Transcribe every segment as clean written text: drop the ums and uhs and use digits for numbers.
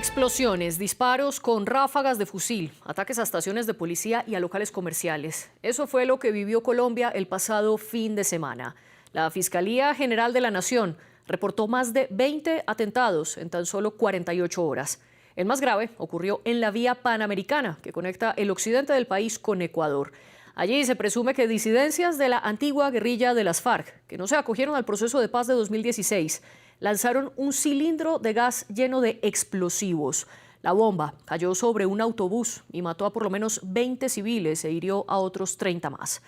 Explosiones, disparos con ráfagas de fusil, ataques a estaciones de policía y a locales comerciales. Eso fue lo que vivió Colombia el pasado fin de semana. La Fiscalía General de la Nación reportó más de 20 atentados en tan solo 48 horas. El más grave ocurrió en la vía panamericana, que conecta el occidente del país con Ecuador. Allí se presume que disidencias de la antigua guerrilla de las FARC, que no se acogieron al proceso de paz de 2016, lanzaron un cilindro de gas lleno de explosivos. La bomba cayó sobre un autobús y mató a por lo menos 20 civiles e hirió a otros 30 más.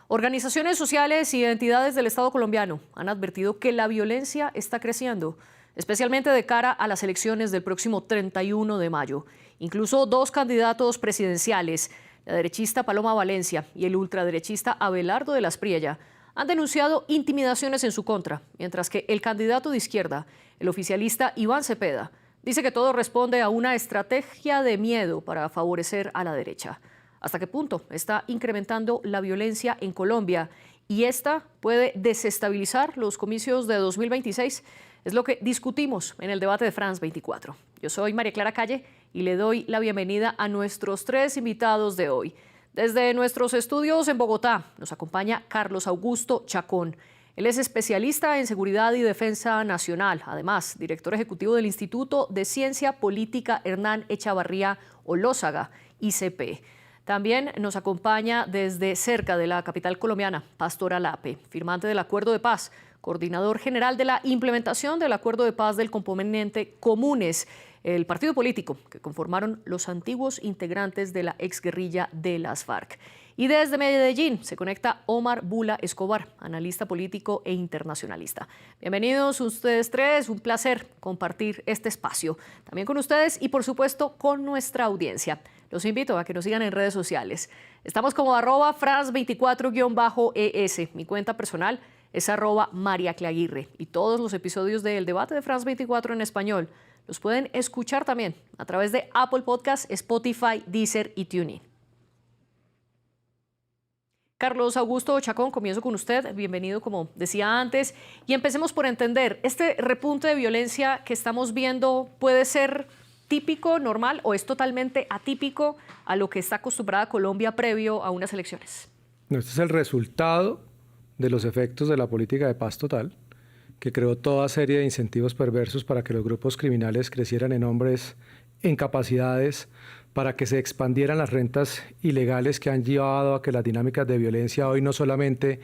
Organizaciones sociales y entidades del Estado colombiano han advertido que la violencia está creciendo, especialmente de cara a las elecciones del próximo 31 de mayo. Incluso dos candidatos presidenciales, la derechista Paloma Valencia y el ultraderechista Abelardo de las Priella, han denunciado intimidaciones en su contra, mientras que el candidato de izquierda, el oficialista Iván Cepeda, dice que todo responde a una estrategia de miedo para favorecer a la derecha. ¿Hasta qué punto está incrementando la violencia en Colombia? ¿Y esta puede desestabilizar los comicios de 2026? Es lo que discutimos en el debate de France 24. Yo soy María Clara Calle y le doy la bienvenida a nuestros tres invitados de hoy. Desde nuestros estudios en Bogotá nos acompaña Carlos Augusto Chacón. Él es especialista en seguridad y defensa nacional, además director ejecutivo del Instituto de Ciencia Política Hernán Echavarría Olózaga, ICP. También nos acompaña desde cerca de la capital colombiana, Pastor Alape, firmante del Acuerdo de Paz, coordinador general de la implementación del Acuerdo de Paz del componente Comunes, el partido político que conformaron los antiguos integrantes de la exguerrilla de las FARC. Y desde Medellín se conecta Omar Bula Escobar, analista político e internacionalista. Bienvenidos ustedes tres, un placer compartir este espacio también con ustedes y por supuesto con nuestra audiencia. Los invito a que nos sigan en redes sociales. Estamos como @France24-ES, mi cuenta personal es @MariaCleaguirre y todos los episodios del debate de France 24 en español los pueden escuchar también a través de Apple Podcasts, Spotify, Deezer y TuneIn. Carlos Augusto Chacón, comienzo con usted. Bienvenido, como decía antes. Y empecemos por entender, ¿este repunte de violencia que estamos viendo puede ser típico, normal o es totalmente atípico a lo que está acostumbrada Colombia previo a unas elecciones? No, este es el resultado de los efectos de la política de paz total, que creó toda serie de incentivos perversos para que los grupos criminales crecieran en hombres, en capacidades, para que se expandieran las rentas ilegales que han llevado a que las dinámicas de violencia hoy no solamente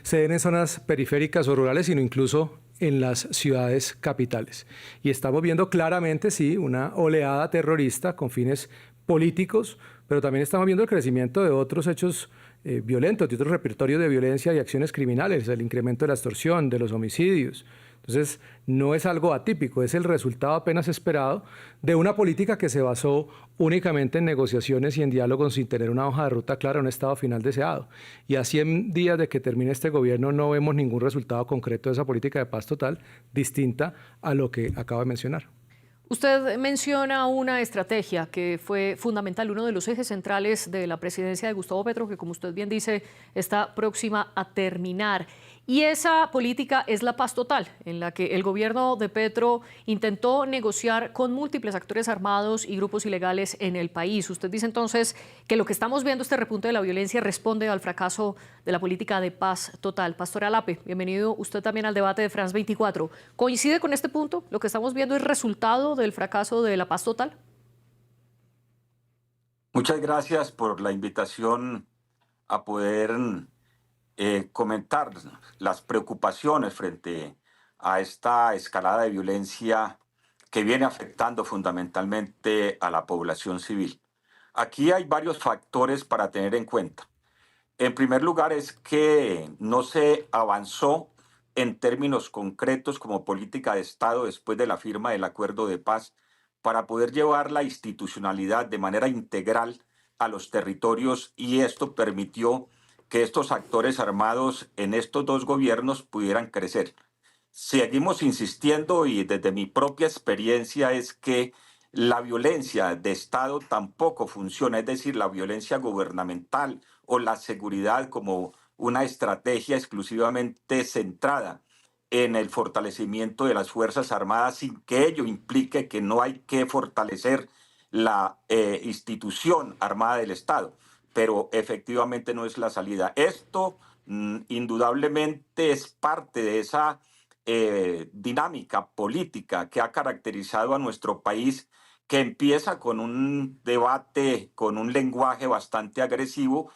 se den en zonas periféricas o rurales, sino incluso en las ciudades capitales. Y estamos viendo claramente, sí, una oleada terrorista con fines políticos, pero también estamos viendo el crecimiento de otros hechos violentos, de otros repertorios de violencia y acciones criminales, el incremento de la extorsión, de los homicidios. Entonces, no es algo atípico, es el resultado apenas esperado de una política que se basó únicamente en negociaciones y en diálogos sin tener una hoja de ruta clara, un estado final deseado. Y a 100 días de que termine este gobierno no vemos ningún resultado concreto de esa política de paz total distinta a lo que acabo de mencionar. Usted menciona una estrategia que fue fundamental, uno de los ejes centrales de la presidencia de Gustavo Petro, que como usted bien dice, está próxima a terminar. Y esa política es la paz total, en la que el gobierno de Petro intentó negociar con múltiples actores armados y grupos ilegales en el país. Usted dice entonces que lo que estamos viendo, este repunte de la violencia, responde al fracaso de la política de paz total. Pastor Alape, bienvenido usted también al debate de France 24. ¿Coincide con este punto? ¿Lo que estamos viendo es resultado del fracaso de la paz total? Muchas gracias por la invitación a poder comentar las preocupaciones frente a esta escalada de violencia que viene afectando fundamentalmente a la población civil. Aquí hay varios factores para tener en cuenta. En primer lugar es que no se avanzó en términos concretos como política de Estado después de la firma del acuerdo de paz para poder llevar la institucionalidad de manera integral a los territorios y esto permitió que estos actores armados en estos dos gobiernos pudieran crecer. Seguimos insistiendo y desde mi propia experiencia es que la violencia de Estado tampoco funciona, es decir, la violencia gubernamental o la seguridad como una estrategia exclusivamente centrada en el fortalecimiento de las Fuerzas Armadas sin que ello implique que no hay que fortalecer la institución armada del Estado. Pero efectivamente no es la salida. Esto indudablemente es parte de esa dinámica política que ha caracterizado a nuestro país, que empieza con un debate, con un lenguaje bastante agresivo,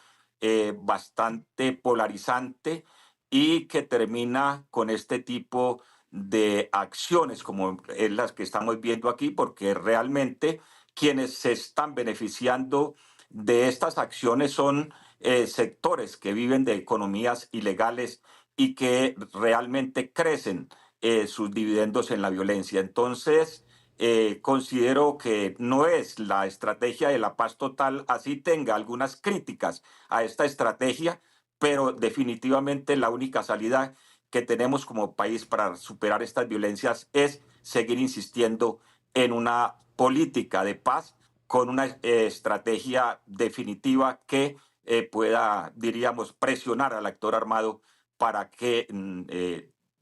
bastante polarizante, y que termina con este tipo de acciones como es las que estamos viendo aquí, porque realmente quienes se están beneficiando de estas acciones son sectores que viven de economías ilegales y que realmente crecen sus dividendos en la violencia. Entonces, considero que no es la estrategia de la paz total, así tenga algunas críticas a esta estrategia, pero definitivamente la única salida que tenemos como país para superar estas violencias es seguir insistiendo en una política de paz con una estrategia definitiva que pueda, diríamos, presionar al actor armado para que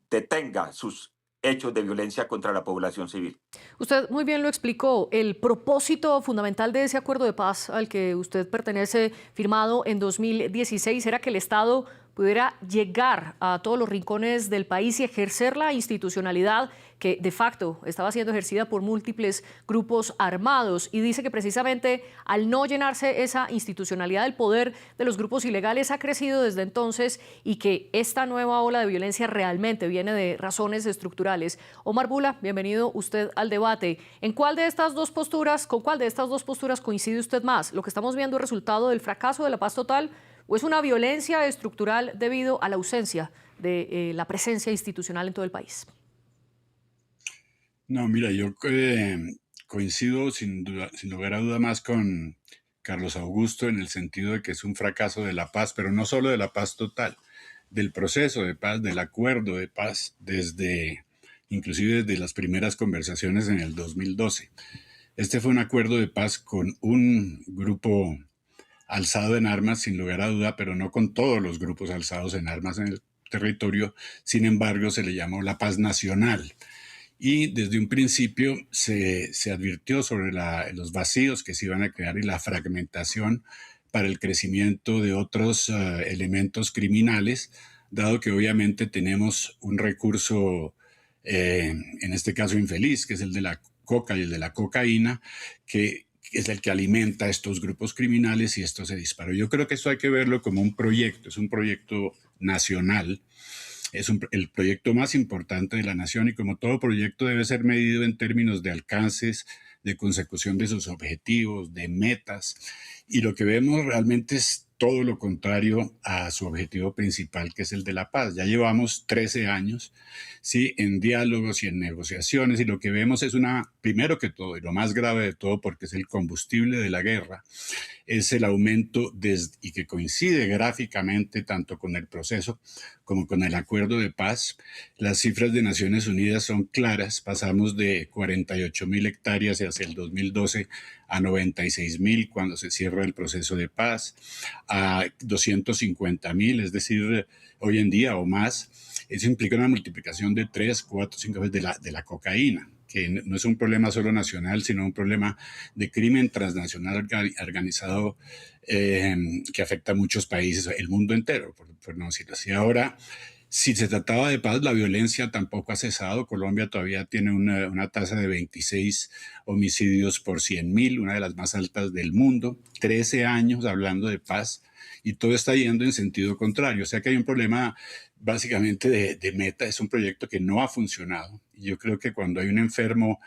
detenga sus hechos de violencia contra la población civil. Usted muy bien lo explicó. El propósito fundamental de ese acuerdo de paz al que usted pertenece, firmado en 2016, era que el Estado pudiera llegar a todos los rincones del país y ejercer la institucionalidad que de facto estaba siendo ejercida por múltiples grupos armados. Y dice que precisamente al no llenarse esa institucionalidad, el poder de los grupos ilegales ha crecido desde entonces y que esta nueva ola de violencia realmente viene de razones estructurales. Omar Bula, bienvenido usted al debate. ¿En cuál de estas dos posturas, con cuál de estas dos posturas coincide usted más? ¿Lo que estamos viendo es resultado del fracaso de la paz total o es una violencia estructural debido a la ausencia de la presencia institucional en todo el país? No, mira, yo coincido sin lugar a duda más con Carlos Augusto en el sentido de que es un fracaso de la paz, pero no solo de la paz total, del proceso de paz, del acuerdo de paz, inclusive desde las primeras conversaciones en el 2012. Este fue un acuerdo de paz con un grupo alzado en armas, sin lugar a duda, pero no con todos los grupos alzados en armas en el territorio. Sin embargo, se le llamó la paz nacional. Y desde un principio se advirtió sobre los vacíos que se iban a crear y la fragmentación para el crecimiento de otros elementos criminales, dado que obviamente tenemos un recurso, en este caso infeliz, que es el de la coca y el de la cocaína, que es el que alimenta estos grupos criminales y esto se disparó. Yo creo que esto hay que verlo como un proyecto, es un proyecto nacional, es el proyecto más importante de la nación y como todo proyecto debe ser medido en términos de alcances, de consecución de sus objetivos, de metas. Y lo que vemos realmente es todo lo contrario a su objetivo principal, que es el de la paz. Ya llevamos 13 años, ¿sí?, en diálogos y en negociaciones, y lo que vemos es primero que todo, y lo más grave de todo, porque es el combustible de la guerra, es el aumento y que coincide gráficamente tanto con el proceso como con el acuerdo de paz. Las cifras de Naciones Unidas son claras. Pasamos de 48.000 hectáreas hacia el 2012 a 96.000 cuando se cierra el proceso de paz, a 250.000, es decir, hoy en día o más. Eso implica una multiplicación de 3, 4, 5 veces de la cocaína, que no es un problema solo nacional, sino un problema de crimen transnacional organizado que afecta a muchos países, el mundo entero, por no decirlo así. Ahora, si se trataba de paz, la violencia tampoco ha cesado. Colombia todavía tiene una tasa de 26 homicidios por 100.000, una de las más altas del mundo. 13 años hablando de paz y todo está yendo en sentido contrario. O sea que hay un problema básicamente de meta. Es un proyecto que no ha funcionado. Y yo creo que cuando hay un enfermo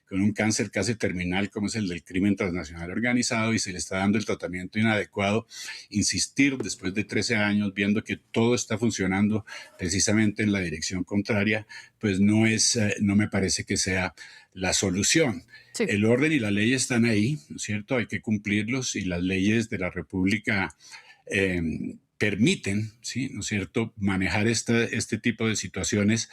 con un cáncer casi terminal como es el del crimen transnacional organizado y se le está dando el tratamiento inadecuado, insistir después de 13 años viendo que todo está funcionando precisamente en la dirección contraria, pues no me parece que sea la solución. Sí. El orden y la ley están ahí, ¿no es cierto? Hay que cumplirlos y las leyes de la República permiten, ¿sí?, ¿no es cierto?, manejar este tipo de situaciones.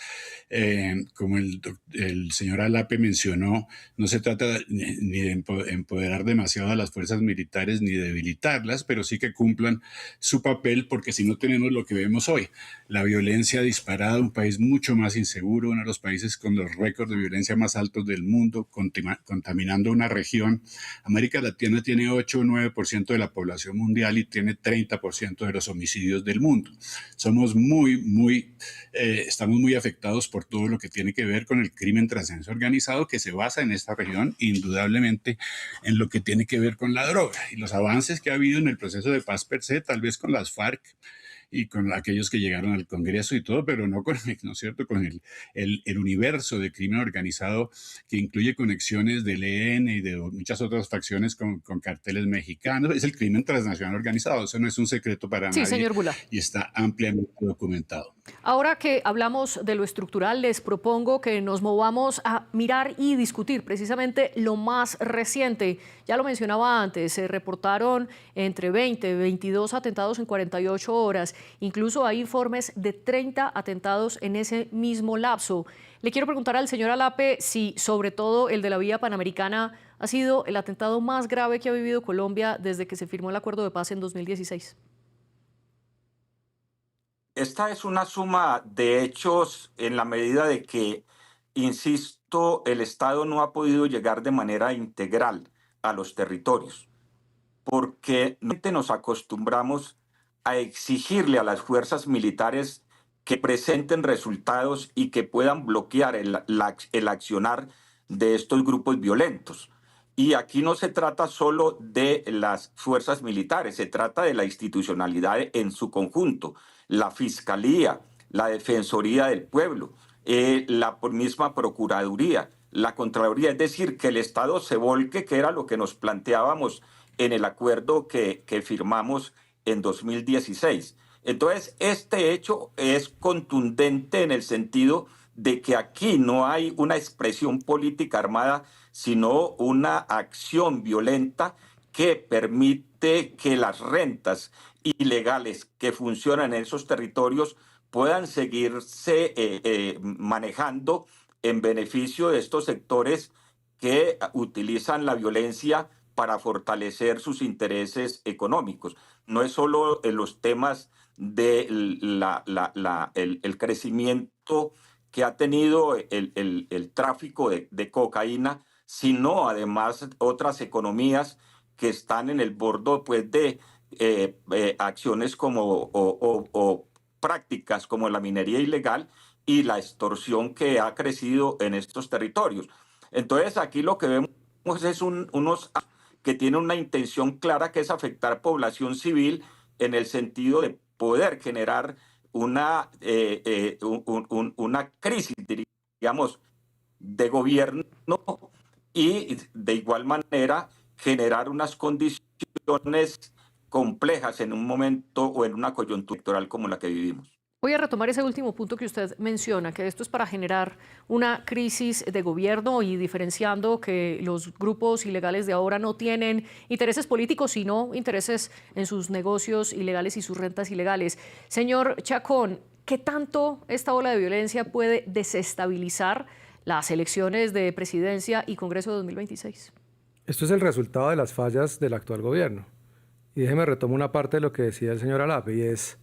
Como el señor Alape mencionó, no se trata ni de empoderar demasiado a las fuerzas militares ni de debilitarlas, pero sí que cumplan su papel, porque si no tenemos lo que vemos hoy, la violencia disparada, un país mucho más inseguro, uno de los países con los récords de violencia más altos del mundo, contaminando una región. América Latina tiene 8 o 9% de la población mundial y tiene 30% de los homicidios del mundo. Somos estamos muy afectados por todo lo que tiene que ver con el crimen transnacional organizado, que se basa en esta región, indudablemente en lo que tiene que ver con la droga y los avances que ha habido en el proceso de paz per se, tal vez con las FARC y con aquellos que llegaron al Congreso y todo, pero no ¿no es cierto?, con el universo de crimen organizado que incluye conexiones del EN y de muchas otras facciones con carteles mexicanos. Es el crimen transnacional organizado, eso no es un secreto para Sí, nadie señor Bula. y está ampliamente documentado. Ahora que hablamos de lo estructural, les propongo que nos movamos a mirar y discutir precisamente lo más reciente. Ya lo mencionaba antes, se reportaron entre 20 y 22 atentados en 48 horas. Incluso hay informes de 30 atentados en ese mismo lapso. Le quiero preguntar al señor Alape si sobre todo el de la vía panamericana ha sido el atentado más grave que ha vivido Colombia desde que se firmó el acuerdo de paz en 2016. Esta es una suma de hechos en la medida de que, insisto, el Estado no ha podido llegar de manera integral a los territorios, porque nos acostumbramos a exigirle a las fuerzas militares que presenten resultados y que puedan bloquear el accionar de estos grupos violentos. Y aquí no se trata solo de las fuerzas militares, se trata de la institucionalidad en su conjunto, la Fiscalía, la Defensoría del Pueblo, la misma Procuraduría, la Contraloría, es decir, que el Estado se volque, que era lo que nos planteábamos en el acuerdo que firmamos en 2016. Entonces, este hecho es contundente en el sentido de que aquí no hay una expresión política armada, sino una acción violenta que permite que las rentas ilegales que funcionan en esos territorios puedan seguirse manejando en beneficio de estos sectores que utilizan la violencia para fortalecer sus intereses económicos. No es solo en los temas de el crecimiento que ha tenido el tráfico de cocaína, sino además otras economías que están en el borde, pues, de acciones como o prácticas como la minería ilegal y la extorsión que ha crecido en estos territorios. Entonces, aquí lo que vemos es unos que tienen una intención clara, que es afectar población civil en el sentido de poder generar una crisis, digamos, de gobierno y de igual manera generar unas condiciones complejas en un momento o en una coyuntura electoral como la que vivimos. Voy a retomar ese último punto que usted menciona, que esto es para generar una crisis de gobierno y diferenciando que los grupos ilegales de ahora no tienen intereses políticos, sino intereses en sus negocios ilegales y sus rentas ilegales. Señor Chacón, ¿qué tanto esta ola de violencia puede desestabilizar las elecciones de presidencia y Congreso de 2026? Esto es el resultado de las fallas del actual gobierno. Y déjeme retomo una parte de lo que decía el señor Alape, y es: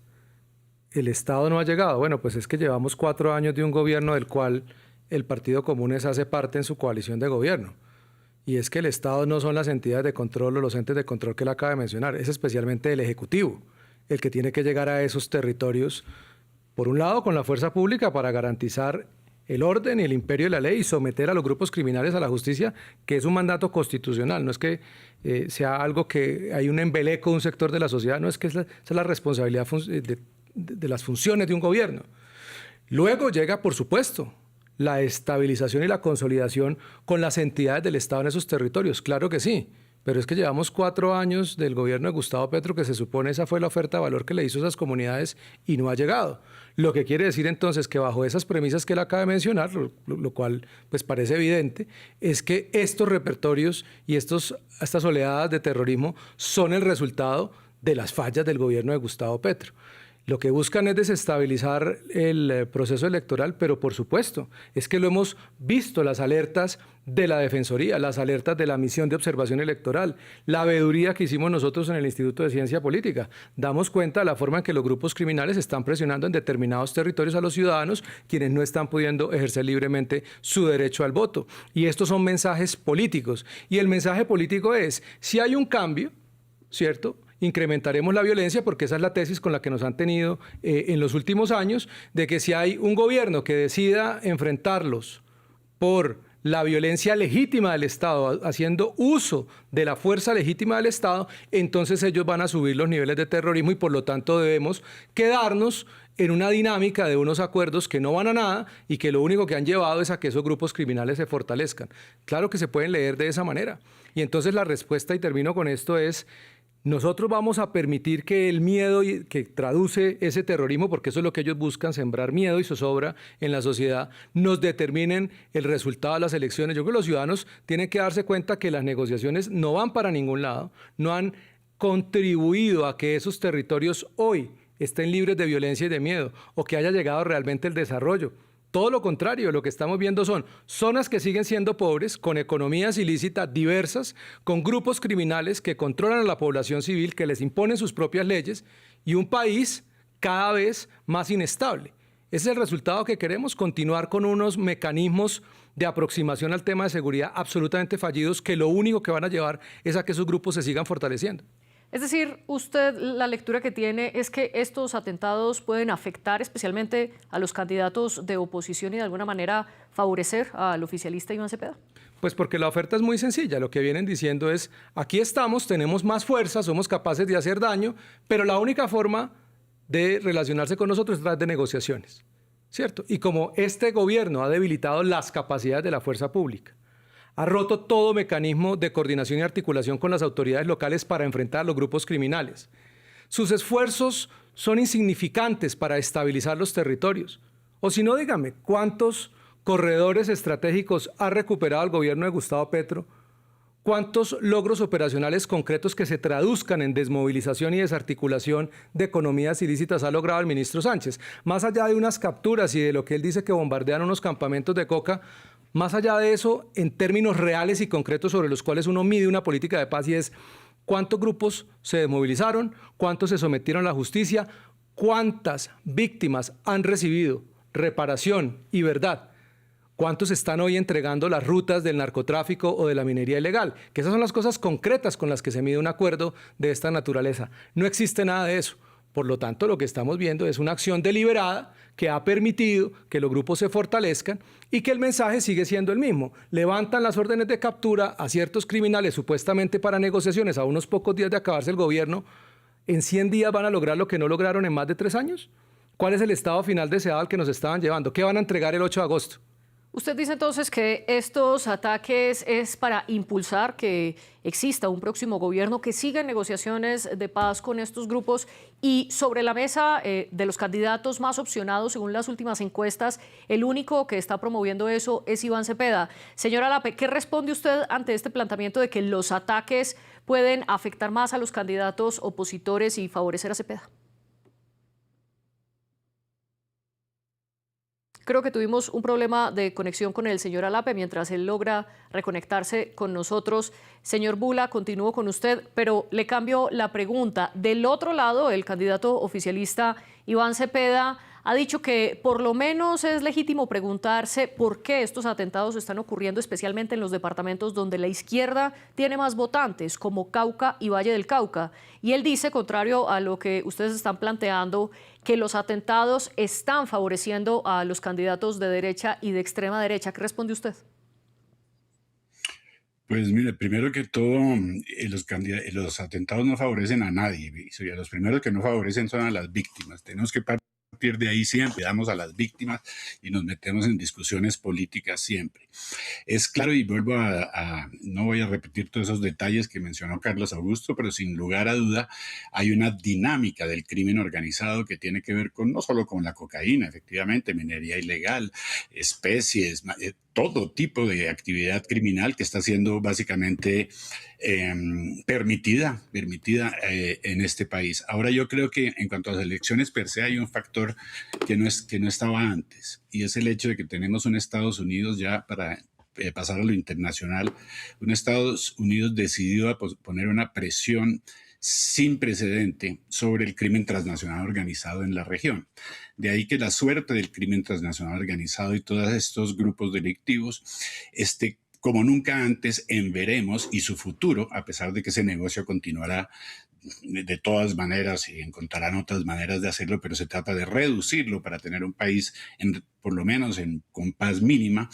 el Estado no ha llegado. Bueno, pues es que llevamos 4 años de un gobierno del cual el Partido Comunes hace parte en su coalición de gobierno. Y es que el Estado no son las entidades de control o los entes de control que él acaba de mencionar, es especialmente el Ejecutivo el que tiene que llegar a esos territorios, por un lado con la fuerza pública para garantizar el orden y el imperio de la ley y someter a los grupos criminales a la justicia, que es un mandato constitucional. No es que sea algo que hay un embeleco de un sector de la sociedad, no, es que esa es la responsabilidad de las funciones de un gobierno. Luego llega, por supuesto, la estabilización y la consolidación con las entidades del Estado en esos territorios. Claro que sí, pero es que llevamos 4 años del gobierno de Gustavo Petro, que se supone esa fue la oferta de valor que le hizo a esas comunidades y no ha llegado. Lo que quiere decir entonces que bajo esas premisas que él acaba de mencionar, lo cual pues parece evidente, es que estos repertorios y estas oleadas de terrorismo son el resultado de las fallas del gobierno de Gustavo Petro. Lo que buscan es desestabilizar el proceso electoral, pero por supuesto, es que lo hemos visto, las alertas de la Defensoría, las alertas de la Misión de Observación Electoral, la veeduría que hicimos nosotros en el Instituto de Ciencia Política. Damos cuenta de la forma en que los grupos criminales están presionando en determinados territorios a los ciudadanos, quienes no están pudiendo ejercer libremente su derecho al voto. Y estos son mensajes políticos. Y el mensaje político es, si hay un cambio, ¿cierto?, incrementaremos la violencia, porque esa es la tesis con la que nos han tenido en los últimos años, de que si hay un gobierno que decida enfrentarlos por la violencia legítima del Estado, haciendo uso de la fuerza legítima del Estado, entonces ellos van a subir los niveles de terrorismo y por lo tanto debemos quedarnos en una dinámica de unos acuerdos que no van a nada y que lo único que han llevado es a que esos grupos criminales se fortalezcan. Claro que se pueden leer de esa manera. Y entonces la respuesta, y termino con esto, es: nosotros vamos a permitir que el miedo que traduce ese terrorismo, porque eso es lo que ellos buscan, sembrar miedo y zozobra en la sociedad, nos determinen el resultado de las elecciones. Yo creo que los ciudadanos tienen que darse cuenta que las negociaciones no van para ningún lado, no han contribuido a que esos territorios hoy estén libres de violencia y de miedo, o que haya llegado realmente el desarrollo. Todo lo contrario, lo que estamos viendo son zonas que siguen siendo pobres, con economías ilícitas diversas, con grupos criminales que controlan a la población civil, que les imponen sus propias leyes, y un país cada vez más inestable. Ese es el resultado que queremos, continuar con unos mecanismos de aproximación al tema de seguridad absolutamente fallidos, que lo único que van a llevar es a que esos grupos se sigan fortaleciendo. Es decir, usted, la lectura que tiene es que estos atentados pueden afectar especialmente a los candidatos de oposición y de alguna manera favorecer al oficialista Iván Cepeda. Pues porque la oferta es muy sencilla. Lo que vienen diciendo es: aquí estamos, tenemos más fuerza, somos capaces de hacer daño, pero la única forma de relacionarse con nosotros es a través de negociaciones, ¿cierto? Y como este gobierno ha debilitado las capacidades de la fuerza pública, ha roto todo mecanismo de coordinación y articulación con las autoridades locales para enfrentar a los grupos criminales, sus esfuerzos son insignificantes para estabilizar los territorios. O si no, dígame, ¿cuántos corredores estratégicos ha recuperado el gobierno de Gustavo Petro? ¿Cuántos logros operacionales concretos que se traduzcan en desmovilización y desarticulación de economías ilícitas ha logrado el ministro Sánchez? Más allá de unas capturas y de lo que él dice que bombardean unos campamentos de coca, más allá de eso, en términos reales y concretos sobre los cuales uno mide una política de paz, y es cuántos grupos se desmovilizaron, cuántos se sometieron a la justicia, cuántas víctimas han recibido reparación y verdad, cuántos están hoy entregando las rutas del narcotráfico o de la minería ilegal, que esas son las cosas concretas con las que se mide un acuerdo de esta naturaleza. No existe nada de eso. Por lo tanto, lo que estamos viendo es una acción deliberada que ha permitido que los grupos se fortalezcan y que el mensaje sigue siendo el mismo. Levantan las órdenes de captura a ciertos criminales supuestamente para negociaciones a unos pocos días de acabarse el gobierno. ¿En 100 días van a lograr lo que no lograron en más de 3 años? ¿Cuál es el estado final deseado al que nos estaban llevando? ¿Qué van a entregar el 8 de agosto? Usted dice entonces que estos ataques es para impulsar que exista un próximo gobierno que siga en negociaciones de paz con estos grupos, y sobre la mesa de los candidatos más opcionados según las últimas encuestas, el único que está promoviendo eso es Iván Cepeda. Señora Lape, ¿qué responde usted ante este planteamiento de que los ataques pueden afectar más a los candidatos opositores y favorecer a Cepeda? Creo que tuvimos un problema de conexión con el señor Alape mientras él logra reconectarse con nosotros. Señor Bula, continúo con usted, pero le cambio la pregunta. Del otro lado, el candidato oficialista Iván Cepeda ha dicho que por lo menos es legítimo preguntarse por qué estos atentados están ocurriendo, especialmente en los departamentos donde la izquierda tiene más votantes, como Cauca y Valle del Cauca. Y él dice, contrario a lo que ustedes están planteando, que los atentados están favoreciendo a los candidatos de derecha y de extrema derecha. ¿Qué responde usted? Pues mire, primero que todo, los atentados no favorecen a nadie. Y a los primeros que no favorecen son a las víctimas. Tenemos que partir de ahí siempre, damos a las víctimas y nos metemos en discusiones políticas siempre. Es claro, y vuelvo no voy a repetir todos esos detalles que mencionó Carlos Augusto, pero sin lugar a duda hay una dinámica del crimen organizado que tiene que ver con no solo con la cocaína, efectivamente, minería ilegal, especies, todo tipo de actividad criminal que está siendo básicamente permitida en este país. Ahora yo creo que en cuanto a las elecciones per se hay un factor que no estaba antes, y es el hecho de que tenemos un Estados Unidos ya para pasar a lo internacional, un Estados Unidos decidido a poner una presión sin precedente sobre el crimen transnacional organizado en la región. De ahí que la suerte del crimen transnacional organizado y todos estos grupos delictivos como nunca antes en veremos, y su futuro, a pesar de que ese negocio continuará de todas maneras y encontrarán otras maneras de hacerlo, pero se trata de reducirlo para tener un país por lo menos con paz mínima.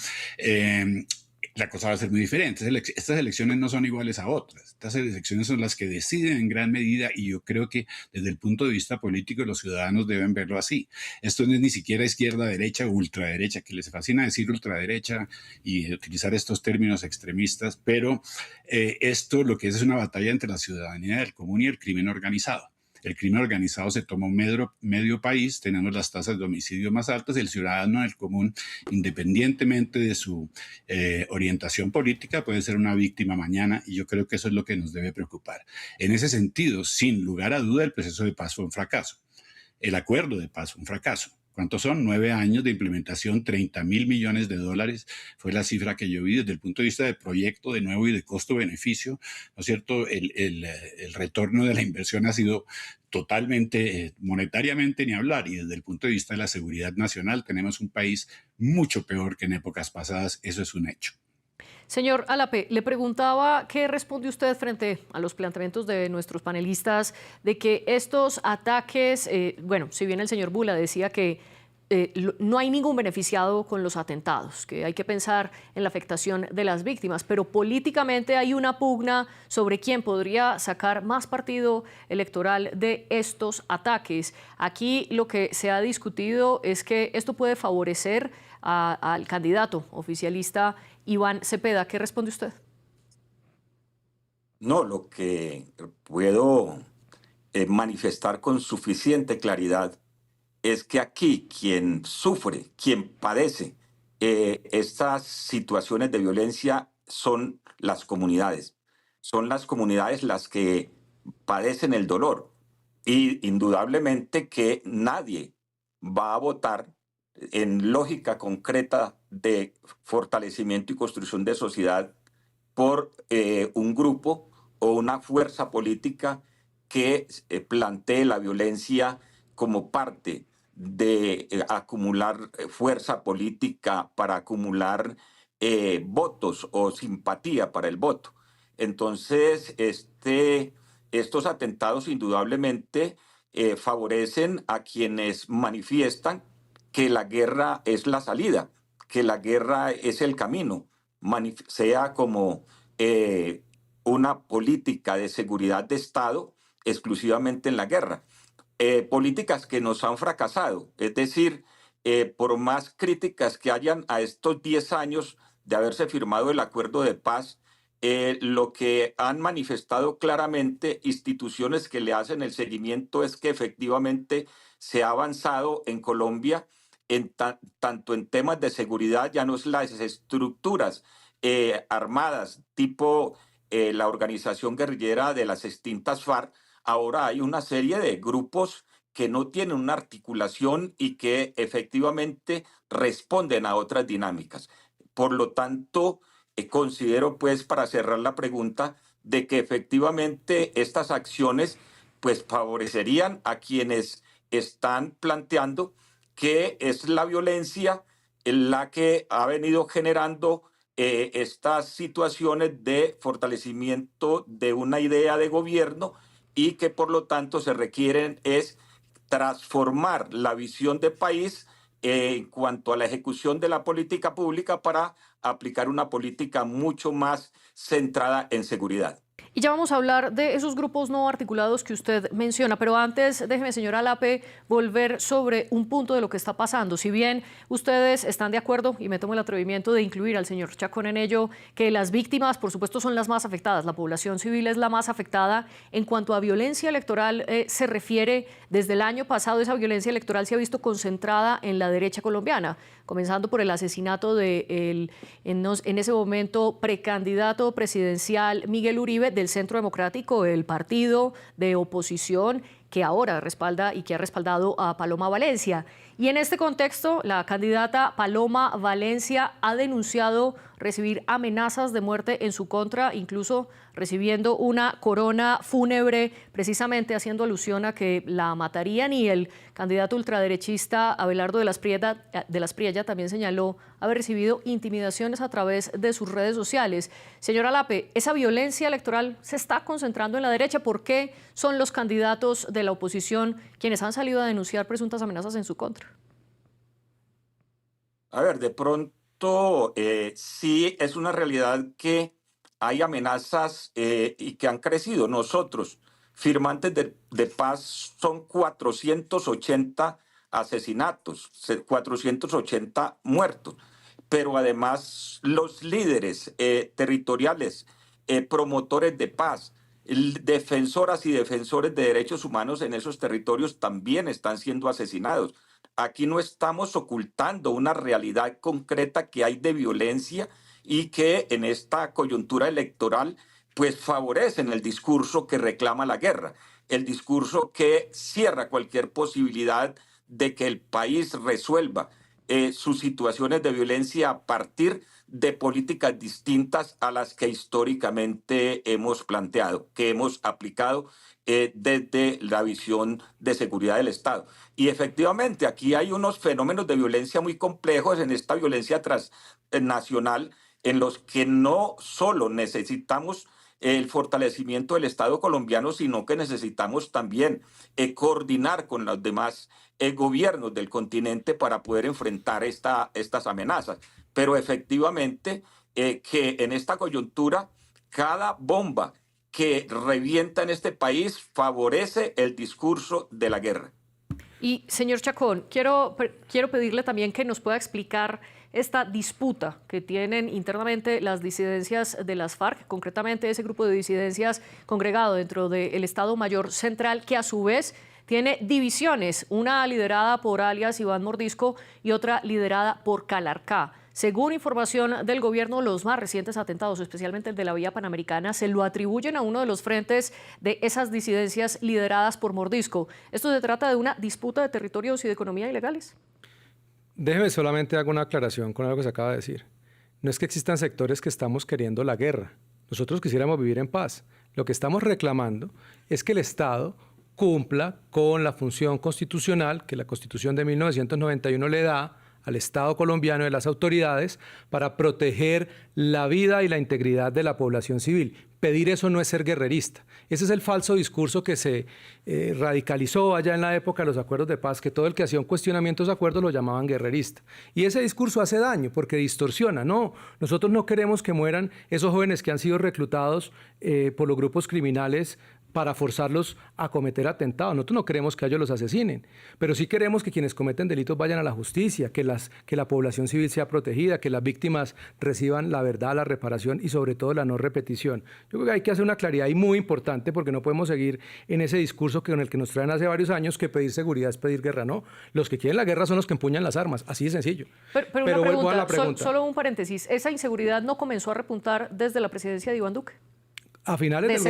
La cosa va a ser muy diferente. Estas elecciones no son iguales a otras. Estas elecciones son las que deciden en gran medida, y yo creo que desde el punto de vista político los ciudadanos deben verlo así. Esto no es ni siquiera izquierda, derecha o ultraderecha, que les fascina decir ultraderecha y utilizar estos términos extremistas, pero esto lo que es una batalla entre la ciudadanía del común y el crimen organizado. El crimen organizado se toma un medio país, tenemos las tasas de homicidio más altas, el ciudadano del común, independientemente de su orientación política, puede ser una víctima mañana, y yo creo que eso es lo que nos debe preocupar. En ese sentido, sin lugar a duda, el proceso de paz fue un fracaso. El acuerdo de paz fue un fracaso. ¿Cuántos son? 9 años de implementación, $30.000 millones fue la cifra que yo vi desde el punto de vista de proyecto de nuevo y de costo-beneficio, ¿no es cierto? El retorno de la inversión ha sido totalmente, monetariamente ni hablar, y desde el punto de vista de la seguridad nacional tenemos un país mucho peor que en épocas pasadas, eso es un hecho. Señor Alape, le preguntaba qué responde usted frente a los planteamientos de nuestros panelistas de que estos ataques, bueno, si bien el señor Bula decía que no hay ningún beneficiado con los atentados, que hay que pensar en la afectación de las víctimas, pero políticamente hay una pugna sobre quién podría sacar más partido electoral de estos ataques. Aquí lo que se ha discutido es que esto puede favorecer al candidato oficialista Iván Cepeda. ¿Qué responde usted? No, lo que puedo manifestar con suficiente claridad es que aquí quien sufre, quien padece estas situaciones de violencia son las comunidades. Son las comunidades las que padecen el dolor. Y indudablemente que nadie va a votar en lógica concreta de fortalecimiento y construcción de sociedad por un grupo o una fuerza política que plantee la violencia como parte de acumular fuerza política para acumular votos o simpatía para el voto. Entonces, estos atentados indudablemente favorecen a quienes manifiestan que la guerra es la salida, que la guerra es el camino, sea como una política de seguridad de Estado exclusivamente en la guerra. Políticas que nos han fracasado, es decir, por más críticas que hayan a estos 10 años de haberse firmado el acuerdo de paz, lo que han manifestado claramente instituciones que le hacen el seguimiento es que efectivamente se ha avanzado en Colombia tanto en temas de seguridad, ya no es las estructuras armadas tipo la organización guerrillera de las extintas FARC. Ahora hay una serie de grupos que no tienen una articulación y que efectivamente responden a otras dinámicas. Por lo tanto, considero, pues, para cerrar la pregunta, de que efectivamente estas acciones pues favorecerían a quienes están planteando que es la violencia en la que ha venido generando estas situaciones de fortalecimiento de una idea de gobierno, y que por lo tanto se requieren es transformar la visión de país en cuanto a la ejecución de la política pública para aplicar una política mucho más centrada en seguridad. Y ya vamos a hablar de esos grupos no articulados que usted menciona, pero antes déjeme, señora Lape, volver sobre un punto de lo que está pasando. Si bien ustedes están de acuerdo, y me tomo el atrevimiento de incluir al señor Chacón en ello, que las víctimas, por supuesto, son las más afectadas, la población civil es la más afectada. En cuanto a violencia electoral se refiere, desde el año pasado esa violencia electoral se ha visto concentrada en la derecha colombiana, comenzando por el asesinato de en ese momento precandidato presidencial Miguel Uribe del Centro Democrático, el partido de oposición que ahora respalda y que ha respaldado a Paloma Valencia. Y en este contexto, la candidata Paloma Valencia ha denunciado recibir amenazas de muerte en su contra, incluso recibiendo una corona fúnebre, precisamente haciendo alusión a que la matarían. Y el candidato ultraderechista Abelardo de las Priella también señaló haber recibido intimidaciones a través de sus redes sociales. Señora Lape, esa violencia electoral se está concentrando en la derecha. ¿Por qué son los candidatos de la oposición quienes han salido a denunciar presuntas amenazas en su contra? A ver, de pronto sí es una realidad que hay amenazas y que han crecido. Nosotros, firmantes de paz, son 480 asesinatos, 480 muertos. Pero además los líderes territoriales, promotores de paz, defensoras y defensores de derechos humanos en esos territorios también están siendo asesinados. Aquí no estamos ocultando una realidad concreta que hay de violencia y que en esta coyuntura electoral pues favorecen el discurso que reclama la guerra, el discurso que cierra cualquier posibilidad de que el país resuelva sus situaciones de violencia a partir de políticas distintas a las que históricamente hemos planteado, que hemos aplicado desde la visión de seguridad del Estado. Y efectivamente, aquí hay unos fenómenos de violencia muy complejos en esta violencia transnacional en los que no solo necesitamos el fortalecimiento del Estado colombiano, sino que necesitamos también coordinar con los demás gobiernos del continente para poder enfrentar estas amenazas. Pero efectivamente que en esta coyuntura cada bomba que revienta en este país favorece el discurso de la guerra. Y señor Chacón, quiero pedirle también que nos pueda explicar esta disputa que tienen internamente las disidencias de las FARC, concretamente ese grupo de disidencias congregado dentro del Estado Mayor Central, que a su vez tiene divisiones, una liderada por alias Iván Mordisco y otra liderada por Calarcá. Según información del gobierno, los más recientes atentados, especialmente el de la Vía Panamericana, se lo atribuyen a uno de los frentes de esas disidencias lideradas por Mordisco. ¿Esto se trata de una disputa de territorios y de economía ilegales? Déjeme solamente hacer una aclaración con algo que se acaba de decir. No es que existan sectores que estamos queriendo la guerra. Nosotros quisiéramos vivir en paz. Lo que estamos reclamando es que el Estado cumpla con la función constitucional que la Constitución de 1991 le da al Estado colombiano y a las autoridades para proteger la vida y la integridad de la población civil. Pedir eso no es ser guerrerista. Ese es el falso discurso que se radicalizó allá en la época de los acuerdos de paz, que todo el que hacía un cuestionamiento de esos acuerdos lo llamaban guerrerista. Y ese discurso hace daño porque distorsiona. No, nosotros no queremos que mueran esos jóvenes que han sido reclutados por los grupos criminales para forzarlos a cometer atentados. Nosotros no queremos que ellos los asesinen, pero sí queremos que quienes cometen delitos vayan a la justicia, que la población civil sea protegida, que las víctimas reciban la verdad, la reparación y sobre todo la no repetición. Yo creo que hay que hacer una claridad ahí muy importante porque no podemos seguir en ese discurso con el que nos traen hace varios años que pedir seguridad es pedir guerra. No, los que quieren la guerra son los que empuñan las armas, así de sencillo. Pero vuelvo a la pregunta. Solo un paréntesis, ¿esa inseguridad no comenzó a repuntar desde la presidencia de Iván Duque? A finales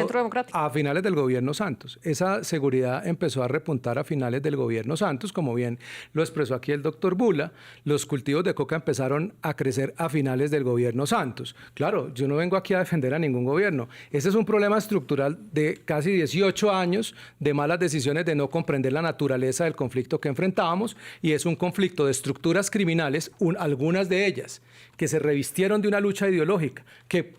del gobierno Santos. Esa seguridad empezó a repuntar a finales del gobierno Santos, como bien lo expresó aquí el doctor Bula. Los cultivos de coca empezaron a crecer a finales del gobierno Santos. Claro, yo no vengo aquí a defender a ningún gobierno. Ese es un problema estructural de casi 18 años de malas decisiones de no comprender la naturaleza del conflicto que enfrentábamos, y es un conflicto de estructuras criminales, algunas de ellas que se revistieron de una lucha ideológica, que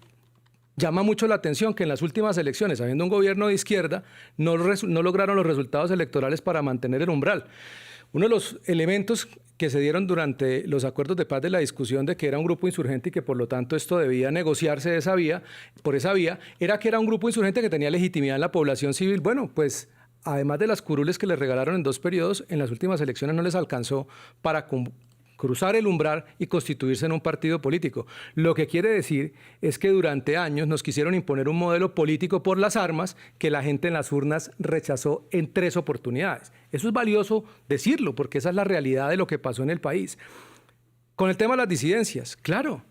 llama mucho la atención que en las últimas elecciones, habiendo un gobierno de izquierda, no lograron los resultados electorales para mantener el umbral. Uno de los elementos que se dieron durante los acuerdos de paz de la discusión de que era un grupo insurgente y que por lo tanto esto debía negociarse de esa vía, por esa vía, era que era un grupo insurgente que tenía legitimidad en la población civil. Bueno, pues además de las curules que les regalaron en 2 periodos, en las últimas elecciones no les alcanzó para cruzar el umbral y constituirse en un partido político. Lo que quiere decir es que durante años nos quisieron imponer un modelo político por las armas que la gente en las urnas rechazó en 3 oportunidades. Eso es valioso decirlo, porque esa es la realidad de lo que pasó en el país. Con el tema de las disidencias, claro.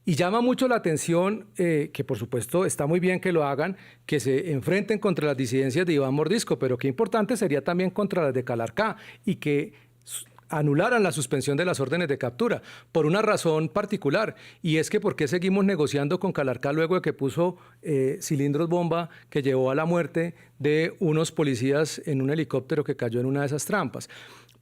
Y llama mucho la atención, que por supuesto está muy bien que lo hagan, que se enfrenten contra las disidencias de Iván Mordisco, pero qué importante sería también contra las de Calarcá y que anularan la suspensión de las órdenes de captura por una razón particular, y es que ¿por qué seguimos negociando con Calarcá luego de que puso cilindros bomba que llevó a la muerte de unos policías en un helicóptero que cayó en una de esas trampas?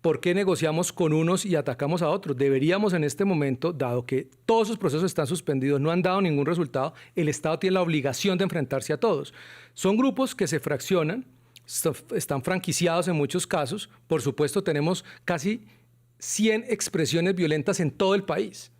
¿Por qué negociamos con unos y atacamos a otros? Deberíamos en este momento, dado que todos esos procesos están suspendidos, no han dado ningún resultado, el Estado tiene la obligación de enfrentarse a todos. Son grupos que se fraccionan, están franquiciados en muchos casos. Por supuesto, tenemos casi 100 expresiones violentas en todo el país.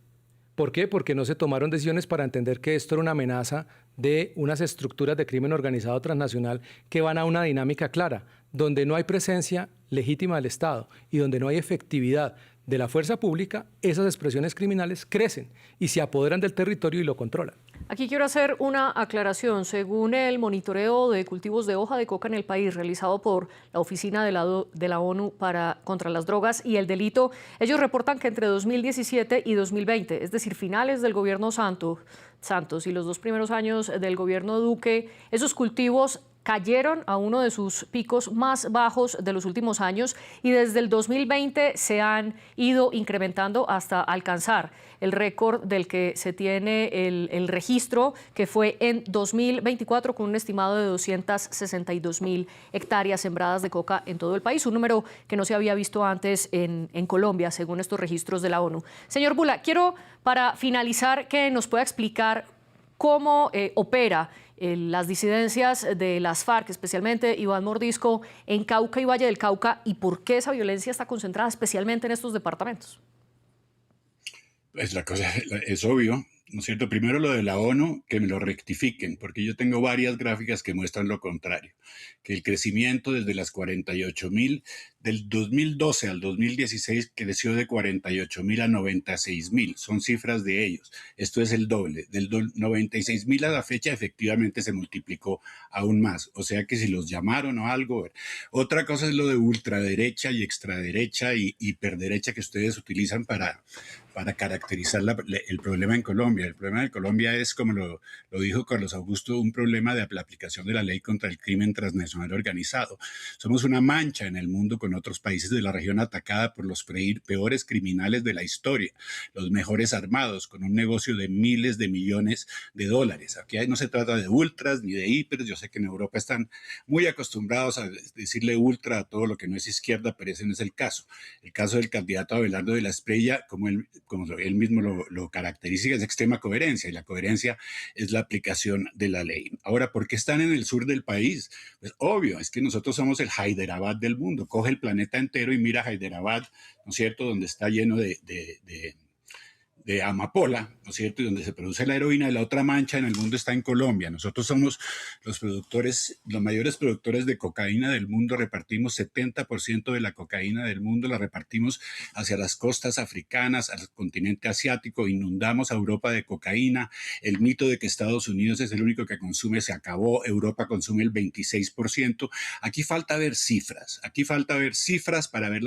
¿Por qué? Porque no se tomaron decisiones para entender que esto era una amenaza de unas estructuras de crimen organizado transnacional que van a una dinámica clara, donde no hay presencia legítima del Estado y donde no hay efectividad de la fuerza pública, esas expresiones criminales crecen y se apoderan del territorio y lo controlan. Aquí quiero hacer una aclaración. Según el monitoreo de cultivos de hoja de coca en el país realizado por la Oficina de la ONU contra las drogas y el delito, ellos reportan que entre 2017 y 2020, es decir, finales del gobierno Santos y los 2 primeros años del gobierno Duque, esos cultivos cayeron a uno de sus picos más bajos de los últimos años y desde el 2020 se han ido incrementando hasta alcanzar el récord del que se tiene el registro, que fue en 2024 con un estimado de 262.000 hectáreas sembradas de coca en todo el país, un número que no se había visto antes en Colombia, según estos registros de la ONU. Señor Bula, quiero para finalizar que nos pueda explicar cómo opera las disidencias de las FARC, especialmente Iván Mordisco, en Cauca y Valle del Cauca, y por qué esa violencia está concentrada especialmente en estos departamentos. Pues la cosa es obvio, ¿no es cierto? Primero lo de la ONU, que me lo rectifiquen, porque yo tengo varias gráficas que muestran lo contrario, que el crecimiento desde las 48.000, del 2012 al 2016 creció de 48.000 a 96.000, son cifras de ellos. Esto es el doble. Del 96.000 a la fecha efectivamente se multiplicó aún más, o sea que si los llamaron o algo. Otra cosa es lo de ultraderecha y extraderecha y hiperderecha que ustedes utilizan para caracterizar el problema en Colombia. El problema de Colombia es, como lo dijo Carlos Augusto, un problema de la aplicación de la ley contra el crimen transnacional organizado. Somos una mancha en el mundo con otros países de la región atacada por los peores criminales de la historia, los mejores armados, con un negocio de miles de millones de dólares. Aquí no se trata de ultras ni de hipers. Yo sé que en Europa están muy acostumbrados a decirle ultra a todo lo que no es izquierda, pero ese no es el caso. El caso del candidato Abelardo de la Espriella, como él mismo lo caracteriza, es extrema coherencia, y la coherencia es la aplicación de la ley. Ahora, ¿por qué están en el sur del país? Pues obvio, es que nosotros somos el Hyderabad del mundo. Coge el planeta entero y mira Hyderabad, ¿no es cierto?, donde está lleno de amapola, ¿no es cierto?, y donde se produce la heroína. Y la otra mancha en el mundo está en Colombia. Nosotros somos los mayores productores de cocaína del mundo. Repartimos 70% de la cocaína del mundo, la repartimos hacia las costas africanas, al continente asiático, inundamos a Europa de cocaína. El mito de que Estados Unidos es el único que consume se acabó. Europa consume el 26%. Aquí falta ver cifras, para ver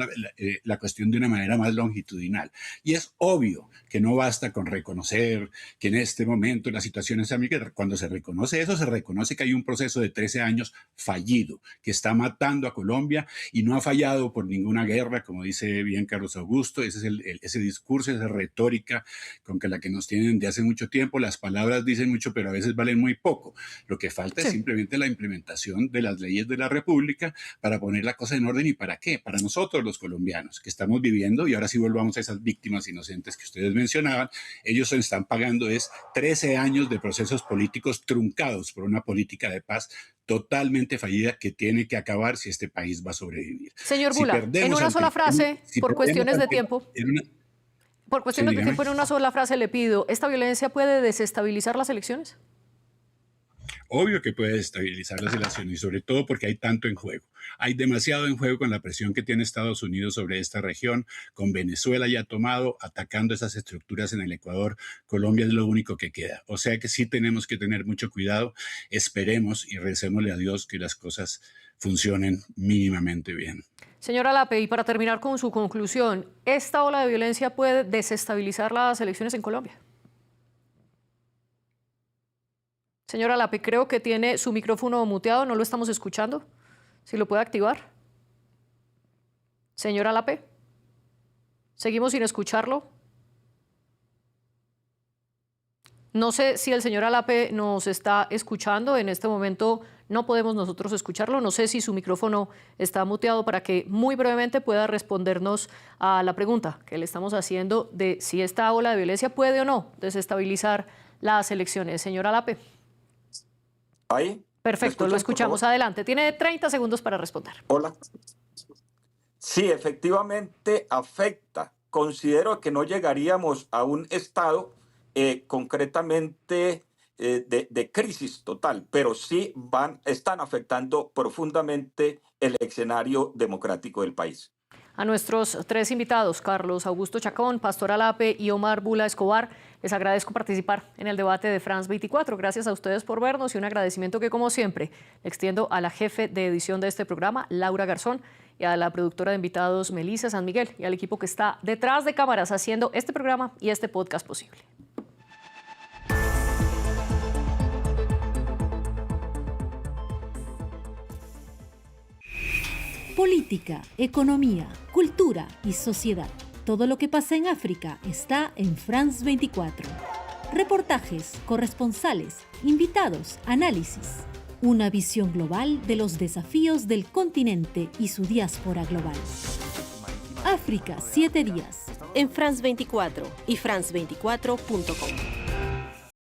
la cuestión de una manera más longitudinal. Y es obvio que no basta con reconocer que en este momento la situación es amiga. Cuando se reconoce eso, se reconoce que hay un proceso de 13 años fallido, que está matando a Colombia, y no ha fallado por ninguna guerra, como dice bien Carlos Augusto. Ese es ese discurso, esa retórica con la que nos tienen de hace mucho tiempo. Las palabras dicen mucho, pero a veces valen muy poco. Lo que falta es simplemente la implementación de las leyes de la República para poner la cosa en orden. ¿Y para qué? Para nosotros los colombianos, que estamos viviendo, y ahora sí volvamos a esas víctimas inocentes que ustedes mencionan, mencionaban, ellos están pagando 13 años de procesos políticos truncados por una política de paz totalmente fallida que tiene que acabar si este país va a sobrevivir. Señor Bula, en una sola frase, por cuestiones de tiempo, en una sola frase le pido, ¿esta violencia puede desestabilizar las elecciones? Obvio que puede desestabilizar las elecciones y sobre todo porque hay tanto en juego. Hay demasiado en juego con la presión que tiene Estados Unidos sobre esta región, con Venezuela ya tomado, atacando esas estructuras en el Ecuador. Colombia es lo único que queda. O sea que sí tenemos que tener mucho cuidado. Esperemos y recémosle a Dios que las cosas funcionen mínimamente bien. Señora Lape, y para terminar con su conclusión, ¿esta ola de violencia puede desestabilizar las elecciones en Colombia? Señora Lape, creo que tiene su micrófono muteado, no lo estamos escuchando. Si lo puede activar. Señora Lape, seguimos sin escucharlo. No sé si el señor Alape nos está escuchando. En este momento no podemos nosotros escucharlo. No sé si su micrófono está muteado para que muy brevemente pueda respondernos a la pregunta que le estamos haciendo de si esta ola de violencia puede o no desestabilizar las elecciones. Señor Alape. ¿Ahí? Perfecto, lo escuchamos. Adelante. Tiene 30 segundos para responder. Hola. Sí, efectivamente afecta. Considero que no llegaríamos a un estado concretamente de crisis total, pero sí están afectando profundamente el escenario democrático del país. A nuestros tres invitados, Carlos Augusto Chacón, Pastor Alape y Omar Bula Escobar, les agradezco participar en el debate de France 24. Gracias a ustedes por vernos y un agradecimiento que, como siempre, extiendo a la jefe de edición de este programa, Laura Garzón, y a la productora de invitados, Melissa San Miguel, y al equipo que está detrás de cámaras haciendo este programa y este podcast posible. Política, economía, cultura y sociedad. Todo lo que pasa en África está en France 24. Reportajes, corresponsales, invitados, análisis. Una visión global de los desafíos del continente y su diáspora global. África 7 días. En France 24 y france24.com.